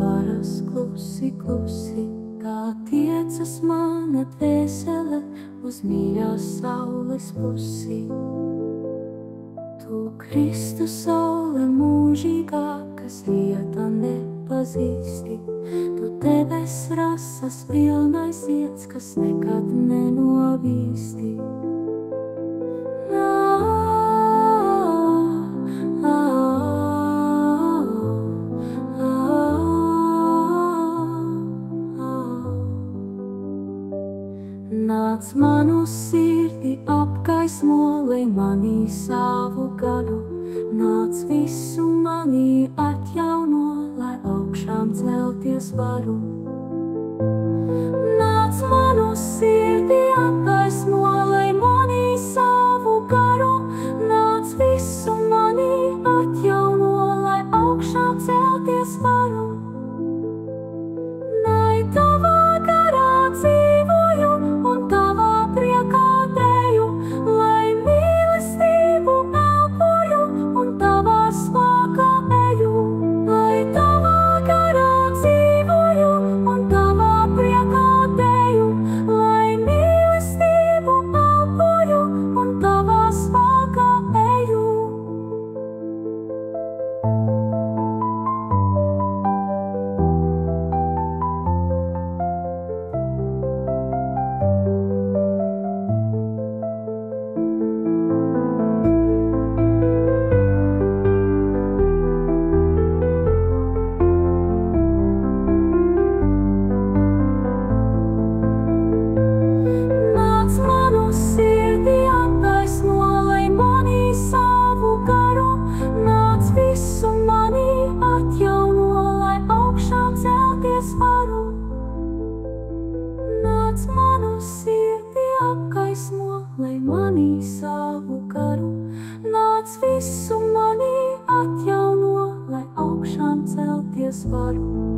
varas klusi, klusi, kā tiecas mana dvēsele uz mīļās saules pusi. Tu, Kristus, saule mūžīgā, kas vieta nepazīsti, tu debes rasas pilnais zieds, kas nekad nenovīsti. Nāc manu sirdi apgaismo, lai manī savu garu, nāc visu manī atjauno, lai augšām celties varu. Nāc manu sirdi apgaismo, lai manī savu garu, nāc visu manī atjauno, lai augšām celties varu. Lai tavā garā dzīvoju un tavā priekā deju, lai mīlestību elpoju un tavā spēkā eju. Lai tavā garā dzīvoju un tavā priekā deju, lai mīlestību elpoju un tavā spēkā eju. Nāc manu sirdi apgaismo, lai manī savu garu, nāc visu manī atjauno, lai augšām celties varu. Nāc manu sirdi apgaismo, lai manī savu garu, nāc visu manī atjauno, lai augšām celties varu.